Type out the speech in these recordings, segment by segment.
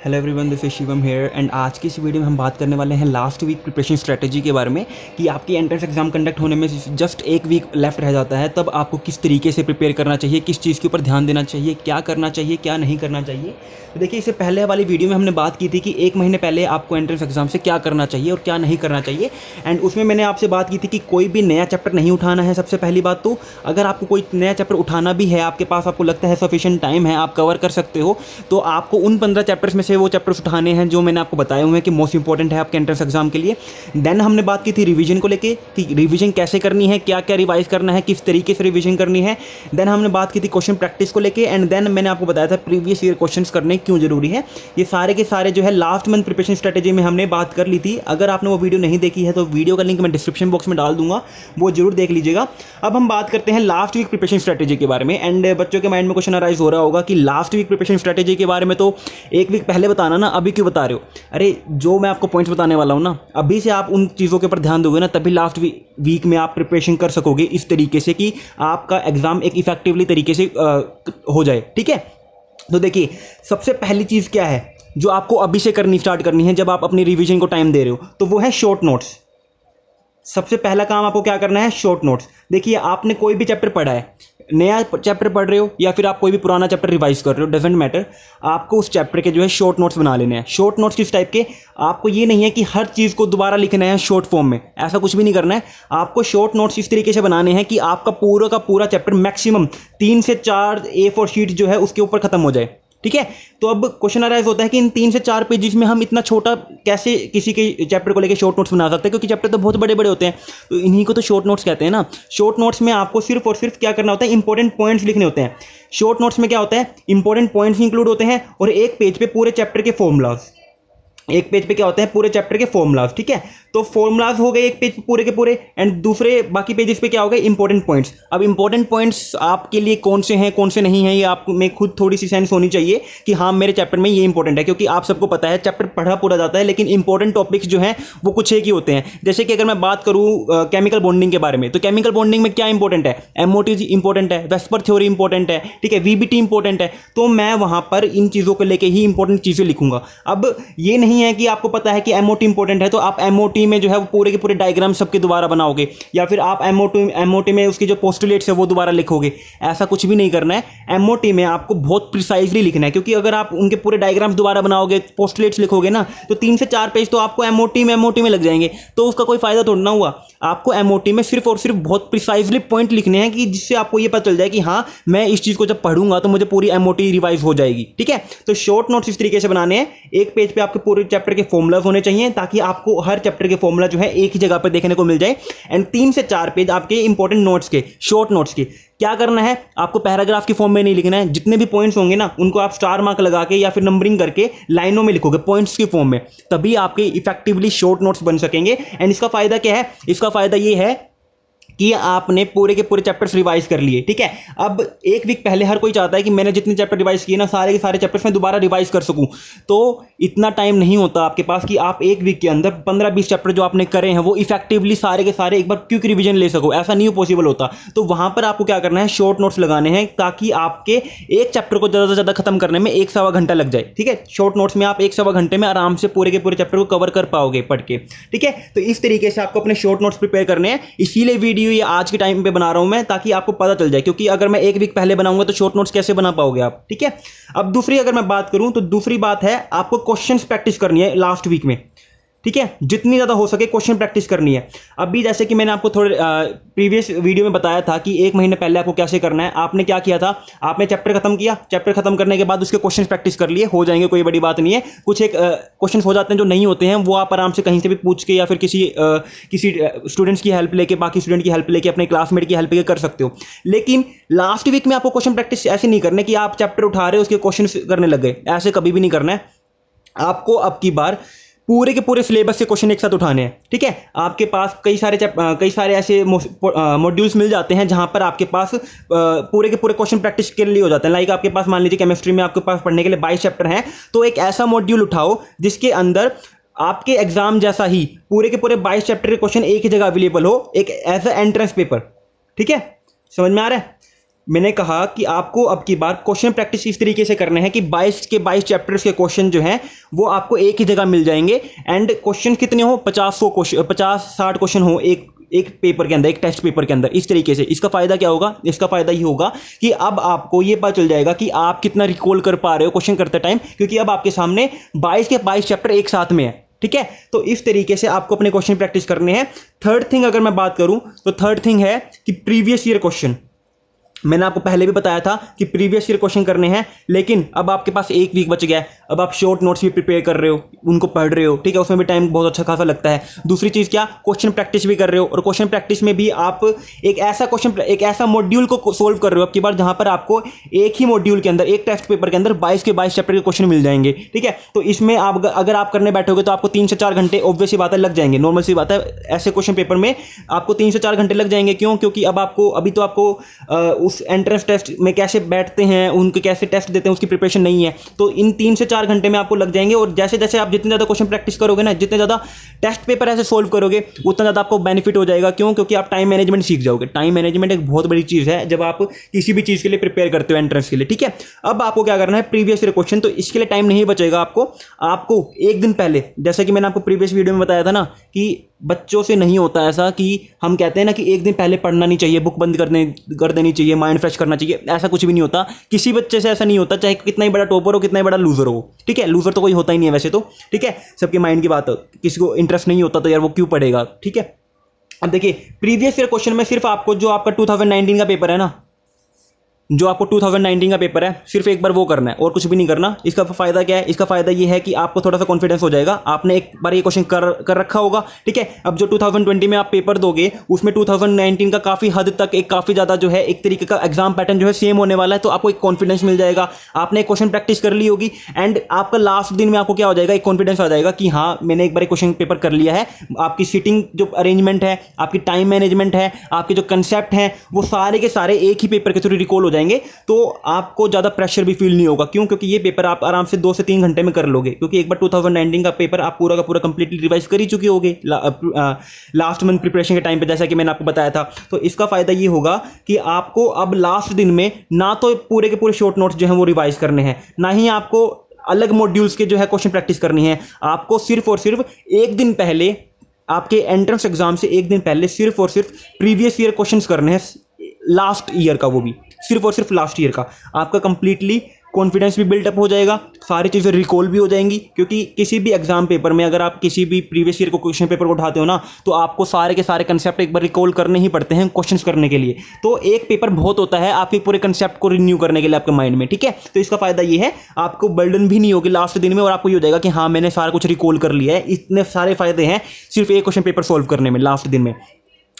Hello everyone, this is Shivam here and आज की इस वीडियो में हम बात करने वाले हैं लास्ट वीक प्रिपरेशन स्ट्रेटजी के बारे में कि आपकी एंट्रेंस एग्जाम कंडक्ट होने में जस्ट एक वीक लेफ्ट रह जाता है, तब आपको किस तरीके से प्रिपेयर करना चाहिए, किस चीज़ के ऊपर ध्यान देना चाहिए, क्या करना चाहिए, क्या नहीं करना चाहिए। तो देखिए, इससे पहले वाली वीडियो में हमने बात की थी कि एक महीने पहले आपको एंट्रेंस एग्जाम से क्या करना चाहिए और क्या नहीं करना चाहिए। एंड उसमें मैंने आपसे बात की थी कि कोई भी नया चैप्टर नहीं उठाना है। सबसे पहली बात तो अगर आपको कोई नया चैप्टर उठाना भी है, आपके पास आपको लगता है सफिशिएंट टाइम है, आप कवर कर सकते हो, तो आपको उन 15 चैप्टर्स में से वो चैप्टर्स उठाने हैं जो मैंने आपको बताए हुए हैं कि मोस्ट इंपॉर्टेंट है आपके एंट्रेंस एग्जाम के लिए। देन हमने बात की थी रिवीजन को लेके कि रिवीजन कैसे करनी है, क्या क्या रिवाइज करना है, किस तरीके से रिवीजन करनी है। देन हमने बात की थी क्वेश्चन प्रैक्टिस को लेके एंड देन मैंने आपको बताया था प्रीवियस ईयर क्वेश्चंस करने क्यों जरूरी है। ये सारे के सारे जो है लास्ट मंथ प्रिपरेशन स्ट्रेटेजी में हमने बात कर ली थी। अगर आपने वो वीडियो नहीं देखी है तो वीडियो का लिंक मैं डिस्क्रिप्शन बॉक्स में डाल दूंगा, वो जरूर देख लीजिएगा। अब हम बात करते हैं लास्ट वीक प्रिपरेशन स्ट्रेटेजी के बारे में। एंड बच्चों के माइंड में क्वेश्चन अराइज हो रहा होगा कि लास्ट वीक प्रिपरेशन स्ट्रेटेजी के बारे में तो एक वीक पहले बताना ना, अभी क्यों बता रहे हो। अरे, जो मैं आपको पॉइंट्स बताने वाला हूँ ना, अभी से आप उन चीज़ों के ऊपर ध्यान दोगे ना, तभी लास्ट वीक में आप प्रिपरेशन कर सकोगे इस तरीके से कि आपका एग्जाम एक इफेक्टिवली तरीके से हो जाए। ठीक है, तो देखिए, सबसे पहली चीज़ क्या है जो आपको अभी से करनी स्टार्ट करनी है जब आप अपनी रिवीजन को टाइम दे रहे हो, तो वो है शॉर्ट नोट्स। सबसे पहला काम आपको क्या करना है, शॉर्ट नोट्स। देखिए, आपने कोई भी चैप्टर पढ़ा है, नया चैप्टर पढ़ रहे हो या फिर आप कोई भी पुराना चैप्टर रिवाइज कर रहे हो, डजेंट मैटर, आपको उस चैप्टर के जो है शॉर्ट नोट्स बना लेने हैं। शॉर्ट नोट्स किस टाइप के, आपको ये नहीं है कि हर चीज़ को दोबारा लिखना है शॉर्ट फॉर्म में, ऐसा कुछ भी नहीं करना है। आपको शॉर्ट नोट्स इस तरीके से बनाने हैं कि आपका पूरा का पूरा चैप्टर मैक्सिमम 3 से 4 A4 शीट जो है उसके ऊपर खत्म हो जाए। ठीक है, तो अब क्वेश्चन अराइज होता है कि इन 3 से 4 पेजेस में हम इतना छोटा कैसे किसी के चैप्टर को लेके शॉर्ट नोट्स बना सकते हैं, क्योंकि चैप्टर तो बहुत बड़े बड़े होते हैं, तो इन्हीं को तो शॉर्ट नोट्स कहते हैं ना। शॉर्ट नोट्स में आपको सिर्फ और सिर्फ क्या करना होता है, इंपॉर्टेंट पॉइंट्स लिखने होते हैं। शॉर्ट नोट्स में क्या होता है, इंपॉर्टेंट पॉइंट्स इंक्लूड होते हैं और एक पेज पे पूरे चैप्टर के फॉर्मूलाज, एक पेज पे क्या होते हैं, पूरे चैप्टर के फॉर्मूलाज। ठीक है, तो फॉर्मूलाज हो गए एक पेज पे पूरे के पूरे, एंड दूसरे बाकी पेजेस पे क्या हो गए, इंपॉर्टेंट पॉइंट्स। अब इंपॉर्टेंट पॉइंट्स आपके लिए कौन से हैं कौन से नहीं हैं, ये आप में खुद थोड़ी सी सेंस होनी चाहिए कि हाँ, मेरे चैप्टर में ये इंपॉर्टेंट है, क्योंकि आप सबको पता है चैप्टर पढ़ा पूरा जाता है लेकिन इंपॉर्टेंट टॉपिक्स जो हैं वो कुछ एक ही होते हैं। जैसे कि अगर मैं बात करूँ केमिकल बॉन्डिंग के बारे में, तो केमिकल बॉन्डिंग में क्या इंपॉर्टेंट है, एमओटी इंपॉर्टेंट है, वेस्पर थ्योरी इंपॉर्टेंट है, ठीक है, वीबीटी इंपॉर्टेंट है, तो मैं वहां पर इन चीज़ों को लेकर ही इंपॉर्टेंट चीज़ें लिखूंगा। अब ये नहीं है कि आपको पता है कि एमओटी इंपॉर्टेंट है तो आप एमओटी में जो है वो पूरे के पूरे डायग्राम सबके दोबारा बनाओगे, या फिर आप एमओटी में उसके जो पोस्टुलेट्स है वो दोबारा लिखोगे। ऐसा कुछ भी नहीं करना है। एमओटी में आपको बहुत प्रिसाइजली लिखना है, क्योंकि अगर आप उनके पूरे डायग्राम्स दोबारा बनाओगे, पोस्टुलेट्स लिखोगे ना, तो 3 से 4 पेज तो आपको एमओटी में लग जाएंगे, तो उसका कोई फायदा थोड़ा ना हुआ। आपको एमओटी में सिर्फ और सिर्फ बहुत प्रिसाइजली पॉइंट लिखने हैं कि जिससे आपको ये पता चल जाए कि हाँ, मैं इस चीज को जब पढ़ूंगा तो मुझे पूरी एमओटी रिवाइज हो जाएगी। ठीक है, तो शॉर्ट नोट्स इस तरीके से बनाने हैं, एक पेज पे आपके पूरे चैप्टर के फॉर्मूला होने चाहिए ताकि आपको हर चैप्टर के फॉर्मूला जो है एक ही जगह पर देखने को मिल जाए। एंड 3 से 4 पेज आपके इंपॉर्टेंट नोट्स के, शॉर्ट नोट्स के। क्या करना है, आपको पैराग्राफ की फॉर्म में नहीं लिखना है, जितने भी पॉइंट्स होंगे ना उनको आप स्टार मार्क लगा के या फिर नंबरिंग करके लाइनों में लिखोगे पॉइंट्स की फॉर्म में, तभी आपके इफेक्टिवली शॉर्ट नोट्स बन सकेंगे। एंड इसका फायदा क्या है, इसका फायदा ये है कि आपने पूरे के पूरे चैप्टर्स रिवाइज कर लिए। ठीक है, अब एक वीक पहले हर कोई चाहता है कि मैंने जितने चैप्टर रिवाइज किए ना, सारे के सारे चैप्टर्स मैं दोबारा रिवाइज कर सकूं, तो इतना टाइम नहीं होता आपके पास कि आप एक वीक के अंदर 15-20 चैप्टर जो आपने करे हैं वो इफेक्टिवली सारे के सारे एक बार क्विक रिवीजन ले सको, ऐसा नहीं पॉसिबल होता। तो वहां पर आपको क्या करना है, शॉर्ट नोट्स लगाने हैं ताकि आपके एक चैप्टर को ज़्यादा से ज़्यादा खत्म करने में 1-1.25 घंटा लग जाए। ठीक है, शॉर्ट नोट्स में आप 1-1.25 घंटे में आराम से पूरे के पूरे चैप्टर को कवर कर पाओगे पढ़ के। ठीक है, तो इस तरीके से आपको अपने शॉर्ट नोट्स प्रिपेयर करने हैं। इसीलिए वीडियो ये आज के टाइम पे बना रहा हूं मैं, ताकि आपको पता चल जाए, क्योंकि अगर मैं एक वीक पहले बनाऊंगा तो शॉर्ट नोट्स कैसे बना पाओगे आप। ठीक है, अब दूसरी अगर मैं बात करूं तो दूसरी बात है, आपको क्वेश्चंस प्रैक्टिस करनी है लास्ट वीक में। ठीक है, जितनी ज्यादा हो सके क्वेश्चन प्रैक्टिस करनी है। अभी जैसे कि मैंने आपको थोड़े प्रीवियस वीडियो में बताया था कि एक महीने पहले आपको कैसे करना है। आपने क्या किया था, आपने चैप्टर खत्म किया, चैप्टर खत्म करने के बाद उसके क्वेश्चन प्रैक्टिस कर लिए, हो जाएंगे, कोई बड़ी बात नहीं है। कुछ एक क्वेश्चन हो जाते हैं जो नहीं होते हैं, वो आप आराम से कहीं से भी पूछ के या फिर किसी स्टूडेंट्स की हेल्प लेके, बाकी स्टूडेंट की हेल्प लेके, अपने क्लासमेट की हेल्प लेके कर सकते हो। लेकिन लास्ट वीक में आपको क्वेश्चन प्रैक्टिस ऐसे नहीं करने कि आप चैप्टर उठा रहे हो उसके क्वेश्चन करने लग गए, ऐसे कभी भी नहीं करना है। आपको अब की बार पूरे के पूरे सिलेबस से क्वेश्चन एक साथ उठाने हैं। ठीक है, आपके पास कई सारे ऐसे मॉड्यूल्स मिल जाते हैं जहां पर आपके पास पूरे के पूरे क्वेश्चन प्रैक्टिस के लिए हो जाते हैं। लाइक आपके पास मान लीजिए केमिस्ट्री में आपके पास पढ़ने के लिए 22 चैप्टर हैं, तो एक ऐसा मॉड्यूल उठाओ जिसके अंदर आपके एग्जाम जैसा ही पूरे के पूरे 22 चैप्टर के क्वेश्चन एक ही जगह अवेलेबल हो, एक एज अ एंट्रेंस पेपर। ठीक है, समझ में आ रहा है। मैंने कहा कि आपको अब की बार क्वेश्चन प्रैक्टिस इस तरीके से करने हैं कि 22 के 22 चैप्टर्स के क्वेश्चन जो हैं वो आपको एक ही जगह मिल जाएंगे। एंड क्वेश्चन कितने हो, 50-100 क्वेश्चन, 50-60 क्वेश्चन हो एक एक पेपर के अंदर, एक टेस्ट पेपर के अंदर। इस तरीके से इसका फायदा क्या होगा, इसका फायदा ये होगा कि अब आपको ये पता चल जाएगा कि आप कितना रिकॉल कर पा रहे हो क्वेश्चन करते टाइम, क्योंकि अब आपके सामने 22 के 22 चैप्टर एक साथ में है। ठीक है, तो इस तरीके से आपको अपने क्वेश्चन प्रैक्टिस करने हैं। थर्ड थिंग अगर मैं बात करूं तो थर्ड थिंग है कि प्रीवियस ईयर क्वेश्चन। मैंने आपको पहले भी बताया था कि प्रीवियस ईयर क्वेश्चन करने हैं, लेकिन अब आपके पास एक वीक बच गया है। अब आप शॉर्ट नोट्स भी प्रिपेयर कर रहे हो, उनको पढ़ रहे हो, ठीक है, उसमें भी टाइम बहुत अच्छा खासा लगता है। दूसरी चीज़ क्या, क्वेश्चन प्रैक्टिस भी कर रहे हो, और क्वेश्चन प्रैक्टिस में भी आप एक ऐसा मॉड्यूल को सोल्व कर रहे हो अब की बार जहां पर आपको एक ही मॉड्यूल के अंदर, एक टेस्ट पेपर के अंदर 22 के 22 चैप्टर के क्वेश्चन मिल जाएंगे। ठीक है, तो इसमें आप अगर आप करने बैठोगे तो आपको 3 से 4 घंटे ऑब्वियस सी बात है लग जाएंगे। नॉर्मल सी बात है, ऐसे क्वेश्चन पेपर में आपको 3 से 4 घंटे लग जाएंगे। क्यों? क्योंकि अब आपको अभी तो आपको उस एंट्रेंस टेस्ट में कैसे बैठते हैं, उनके कैसे टेस्ट देते हैं, उसकी प्रिपरेशन नहीं है। तो इन 3 से 4 घंटे में आपको लग जाएंगे। और जैसे जैसे आप जितने ज़्यादा क्वेश्चन प्रैक्टिस करोगे ना, जितने ज़्यादा टेस्ट पेपर ऐसे सोल्व करोगे, उतना ज़्यादा आपको बेनिफिट हो जाएगा। क्यों? क्योंकि आप टाइम मैनेजमेंट सीख जाओगे। टाइम मैनेजमेंट एक बहुत बड़ी चीज़ है जब आप किसी भी चीज़ के लिए प्रिपेयर करते हो एंट्रेंस के लिए। ठीक है, अब आपको क्या करना है, प्रीवियस ईयर क्वेश्चन, तो इसके लिए टाइम नहीं बचेगा आपको एक दिन पहले, जैसा कि मैंने आपको प्रीवियस वीडियो में बताया था ना कि बच्चों से नहीं होता ऐसा कि हम कहते हैं ना कि एक दिन पहले पढ़ना नहीं चाहिए, बुक बंद कर देनी चाहिए, माइंड फ्रेश करना चाहिए। ऐसा कुछ भी नहीं होता, किसी बच्चे से ऐसा नहीं होता, चाहे कितना ही बड़ा टॉपर हो, कितना ही बड़ा लूजर हो। ठीक है, लूजर तो कोई होता ही नहीं है वैसे तो। ठीक है, सबके माइंड की बात हो, किसी को इंटरेस्ट नहीं होता तो यार वो क्यों पढ़ेगा। ठीक है, अब देखिए प्रीवियस ईयर क्वेश्चन में सिर्फ आपको जो आपका 2019 का पेपर है ना, जो आपको 2019 का पेपर है, सिर्फ एक बार वो करना है और कुछ भी नहीं करना। इसका फायदा क्या है, इसका फायदा ये है कि आपको थोड़ा सा कॉन्फिडेंस हो जाएगा, आपने एक बार ये क्वेश्चन कर रखा होगा। ठीक है, अब जो 2020 में आप पेपर दोगे उसमें 2019 का काफ़ी हद तक काफ़ी ज़्यादा जो है एक तरीके का एग्जाम पैटर्न जो है सेम होने वाला है, तो आपको एक कॉन्फिडेंस मिल जाएगा। आपने एक क्वेश्चन प्रैक्टिस कर ली होगी एंड आपका लास्ट दिन में आपको क्या हो जाएगा, एक कॉन्फिडेंस आ जाएगा कि हाँ मैंने एक बार क्वेश्चन पेपर कर लिया है। आपकी सीटिंग जो अरेंजमेंट है, आपकी टाइम मैनेजमेंट है, आपके जो कंसेप्ट हैं, वो सारे के सारे एक ही पेपर के थ्रू रिकॉल हो जाएंगे। तो आपको ज़्यादा प्रेशर भी फील नहीं होगा। क्यों? क्योंकि ये पेपर आप आराम से 2 से 3 घंटे में कर लोगे, क्योंकि एक बार 2019 का पेपर आप पूरा का पूरा कंप्लीटली रिवाइज कर ही चुके होगे लास्ट मंथ प्रिपरेशन के टाइम पे, जैसा कि मैंने आपको बताया था। तो इसका फायदा ये होगा कि आपको अब लास्ट दिन में ना तो पूरे के पूरे शॉर्ट नोट्स जो हैं वो रिवाइज करने हैं, ना ही आपको अलग मॉड्यूल्स के जो है क्वेश्चन प्रैक्टिस करनी है। आपको सिर्फ और सिर्फ एक दिन पहले, आपके एंट्रेंस एग्जाम से एक दिन पहले सिर्फ और सिर्फ प्रीवियस ईयर क्वेश्चंस करने हैं, लास्ट ईयर का, वो भी सिर्फ और सिर्फ लास्ट ईयर का। आपका कंप्लीटली कॉन्फिडेंस भी बिल्डअप हो जाएगा, सारी चीज़ें रिकॉल भी हो जाएंगी। क्योंकि किसी भी एग्जाम पेपर में अगर आप किसी भी प्रीवियस ईयर को क्वेश्चन पेपर को उठाते हो ना, तो आपको सारे के सारे कंसेप्ट एक बार रिकॉल करने ही पड़ते हैं क्वेश्चंस करने के लिए। तो एक पेपर बहुत होता है आपके पूरे कंसेप्ट को रिन्यू करने के लिए आपके माइंड में। ठीक है, तो इसका फायदा ये है, आपको बर्डन भी नहीं होगी लास्ट दिन में, और आपको ये हो जाएगा कि हाँ मैंने सारा कुछ रिकॉल कर लिया है। इतने सारे फायदे हैं सिर्फ एक क्वेश्चन पेपर सॉल्व करने में लास्ट दिन में।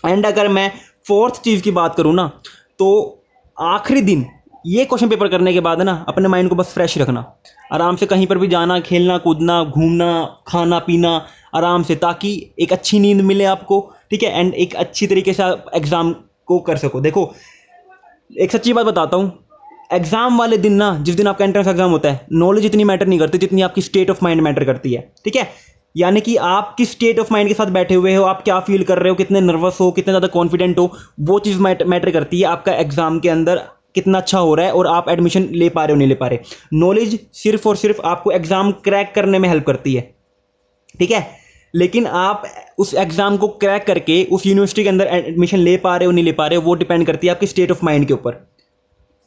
एंड अगर मैं फोर्थ चीज़ की बात करूँ ना, तो आखिरी दिन ये क्वेश्चन पेपर करने के बाद ना अपने माइंड को बस फ्रेश रखना, आराम से कहीं पर भी जाना, खेलना कूदना, घूमना, खाना पीना आराम से, ताकि एक अच्छी नींद मिले आपको। ठीक है, एंड एक अच्छी तरीके से आप एग्ज़ाम को कर सको। देखो एक सच्ची बात बताता हूँ, एग्जाम वाले दिन ना, जिस दिन आपका एंट्रेंस एग्जाम होता है, नॉलेज इतनी मैटर नहीं करती जितनी आपकी स्टेट ऑफ माइंड मैटर करती है। ठीक है, यानी कि आप किस स्टेट ऑफ माइंड के साथ बैठे हुए हो, आप क्या फील कर रहे हो, कितने नर्वस हो, कितने ज़्यादा कॉन्फिडेंट हो, वो चीज़ मैटर करती है। आपका एग्जाम के अंदर कितना अच्छा हो रहा है और आप एडमिशन ले पा रहे हो नहीं ले पा रहे। नॉलेज सिर्फ और सिर्फ आपको एग्जाम क्रैक करने में हेल्प करती है। ठीक है, लेकिन आप उस एग्जाम को क्रैक करके उस यूनिवर्सिटी के अंदर एडमिशन ले पा रहे हो नहीं ले पा रहे हो, वो डिपेंड करती है आपकी स्टेट ऑफ माइंड के ऊपर,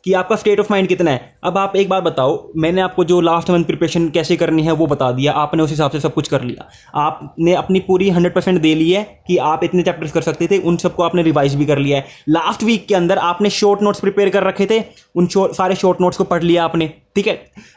कि आपका स्टेट ऑफ माइंड कितना है। अब आप एक बात बताओ, मैंने आपको जो लास्ट मंथ प्रिपरेशन कैसे करनी है वो बता दिया, आपने उस हिसाब से सब कुछ कर लिया, आपने अपनी पूरी 100% दे ली है कि आप इतने चैप्टर्स कर सकते थे, उन सबको आपने रिवाइज भी कर लिया है। लास्ट वीक के अंदर आपने शॉर्ट नोट्स प्रिपेयर कर रखे थे, उन सारे शॉर्ट नोट्स को पढ़ लिया आपने। ठीक है,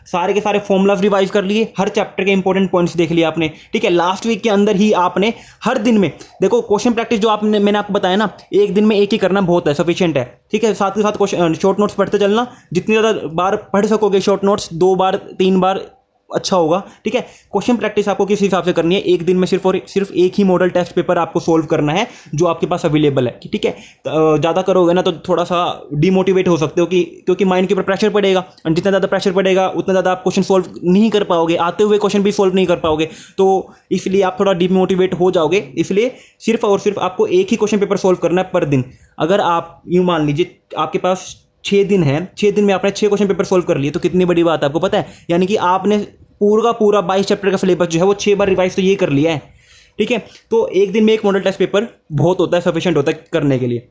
सारे के सारे फॉर्मूलाज रिवाइज कर लिए, हर चैप्टर के इंपॉर्टेंट पॉइंट्स देख लिए आपने। ठीक है, लास्ट वीक के अंदर ही आपने हर दिन में, देखो क्वेश्चन प्रैक्टिस जो मैंने आपको बताया ना, एक दिन में एक ही करना बहुत है, सफिशिएंट है। ठीक है, साथ के साथ क्वेश्चन शॉर्ट नोट्स पढ़ते चलना, जितनी ज़्यादा बार पढ़ सकोगे शॉर्ट नोट्स, 2 बार 3 बार अच्छा होगा। ठीक है, क्वेश्चन प्रैक्टिस आपको किस हिसाब से करनी है, एक दिन में सिर्फ और सिर्फ एक ही मॉडल टेस्ट पेपर आपको सोल्व करना है जो आपके पास अवेलेबल है। ठीक है, ज़्यादा करोगे ना तो थोड़ा सा डिमोटिवेट हो सकते हो, क्योंकि माइंड के ऊपर प्रेशर पड़ेगा, और जितना ज़्यादा प्रेशर पड़ेगा उतना ज़्यादा आप क्वेश्चन सोल्व नहीं कर पाओगे, आते हुए क्वेश्चन भी सोल्व नहीं कर पाओगे, तो इसलिए आप थोड़ा डिमोटिवेट हो जाओगे। इसलिए सिर्फ और सिर्फ आपको एक ही क्वेश्चन पेपर सोल्व करना है पर दिन। अगर आप यूँ मान लीजिए आपके पास 6 दिन है, 6 दिन में आपने 6 क्वेश्चन पेपर सोल्व कर लिए, तो कितनी बड़ी बात है आपको पता है। यानी कि आपने पूरा का पूरा 22 चैप्टर का सिलेबस जो है वो 6 बार रिवाइज तो ये कर लिया है, ठीक है। तो एक दिन में एक मॉडल टेस्ट पेपर बहुत होता है, सफिशिएंट होता है करने के लिए।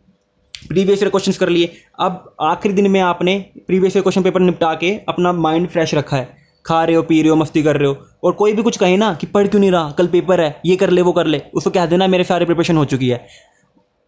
प्रीवियस ईयर क्वेश्चंस कर लिए, अब आखिरी दिन में आपने प्रीवियस ईयर क्वेश्चन पेपर निपटा के अपना माइंड फ्रेश रखा है, खा रहे हो, पी रहे हो, मस्ती कर रहे हो, और कोई भी कुछ कहे ना कि पढ़ क्यों नहीं रहा, कल पेपर है, ये कर ले वो कर ले, उसको कह देना मेरे सारे प्रिपरेशन हो चुकी है।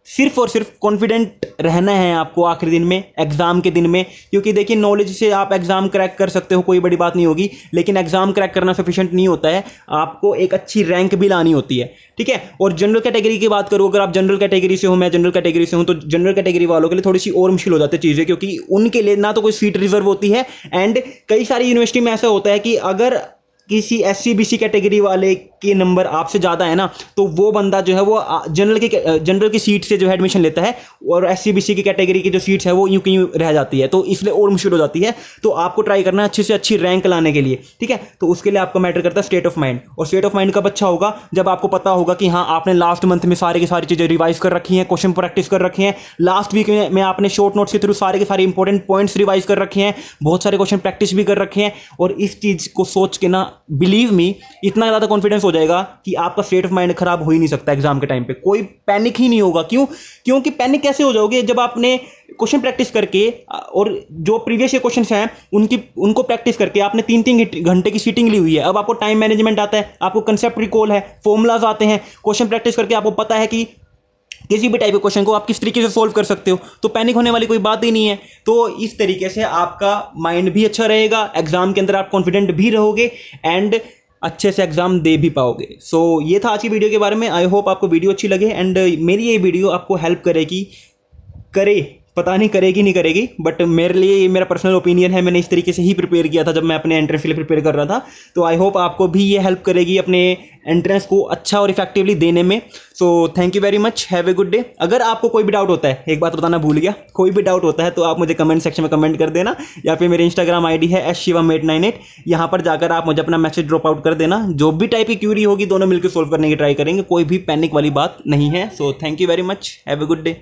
सिर्फ और सिर्फ कॉन्फिडेंट रहना है आपको आखिरी दिन में, एग्जाम के दिन में, क्योंकि देखिए नॉलेज से आप एग्जाम क्रैक कर सकते हो, कोई बड़ी बात नहीं होगी, लेकिन एग्जाम क्रैक करना सफिशिएंट नहीं होता है, आपको एक अच्छी रैंक भी लानी होती है, ठीक है। और जनरल कैटेगरी की बात करूँ, अगर आप जनरल कैटेगरी से हो, मैं जनरल कैटेगरी से हूँ, तो जनरल कैटेगरी वालों के लिए थोड़ी सी और मुश्किल हो जाती है चीज़ें, क्योंकि उनके लिए ना तो कोई सीट रिजर्व होती है, एंड कई सारी यूनिवर्सिटी में ऐसा होता है कि अगर किसी SC BC कैटेगरी वाले के नंबर आपसे ज़्यादा है ना, तो वो बंदा जो है वो जनरल की सीट से जो है एडमिशन लेता है, और SC BC की कैटेगरी की जो सीट्स है वो यूं कहीं रह जाती है, तो इसलिए और मुश्किल हो जाती है। तो आपको ट्राई करना है अच्छी से अच्छी रैंक लाने के लिए, ठीक है। तो उसके लिए आपका मैटर करता है स्टेट ऑफ माइंड, और स्टेट ऑफ माइंड कब अच्छा होगा, जब आपको पता होगा कि हाँ आपने लास्ट मंथ में सारी की सारी चीज़ें रिवाइज कर रखी हैं, क्वेश्चन प्रैक्टिस कर रखे हैं, लास्ट वीक में आपने शॉर्ट नोट्स के थ्रू सारे के सारे इंपॉर्टेंट पॉइंट्स रिवाइज कर रखे हैं, बहुत सारे क्वेश्चन प्रैक्टिस भी कर रखे हैं, और इस चीज़ को सोच के ना, बिलीव मी, इतना ज़्यादा कॉन्फिडेंस हो जाएगा कि आपका स्टेट ऑफ माइंड खराब हो ही नहीं सकता एग्जाम के टाइम पे, कोई पैनिक ही नहीं होगा। क्यों? क्योंकि पैनिक कैसे हो जाओगे, जब आपने क्वेश्चन प्रैक्टिस करके और जो प्रीवियस ईयर क्वेश्चंस हैं उनको प्रैक्टिस करके आपने 3-3 घंटे की सीटिंग ली हुई है, अब आपको टाइम मैनेजमेंट आता है, आपको कंसेप्ट रिकॉल है, फॉर्मूलाज आते हैं, क्वेश्चन प्रैक्टिस करके आपको पता है कि किसी भी टाइप के क्वेश्चन को आप किस तरीके से सोल्व कर सकते हो, तो पैनिक होने वाली कोई बात ही नहीं है। तो इस तरीके से आपका माइंड भी अच्छा रहेगा, एग्जाम के अंदर आप कॉन्फिडेंट भी रहोगे, एंड अच्छे से एग्जाम दे भी पाओगे। सो ये था आज की वीडियो के बारे में। आई होप आपको वीडियो अच्छी लगे, एंड मेरी ये वीडियो आपको हेल्प करेगी, पता नहीं करेगी नहीं करेगी, बट मेरे लिए ये मेरा पर्सनल ओपिनियन है, मैंने इस तरीके से ही प्रिपेयर किया था जब मैं अपने एंट्रेंस के लिए प्रिपेयर कर रहा था। तो आई होप आपको भी ये हेल्प करेगी अपने एंट्रेंस को अच्छा और इफेक्टिवली देने में। So thank you very much, have a good day. अगर आपको कोई भी डाउट होता है, एक बात बताना भूल गया, कोई भी डाउट होता है तो आप मुझे कमेंट सेक्शन में कमेंट कर देना, या फिर मेरे इंस्टाग्राम ID है shivam898, यहाँ पर जाकर आप मुझे अपना मैसेज ड्रॉप आउट कर देना। जो भी टाइप की क्यूरी होगी दोनों मिलकर सोल्व करने की ट्राई करेंगे, कोई भी पैनिक वाली बात नहीं है। So thank you very much, have a good day.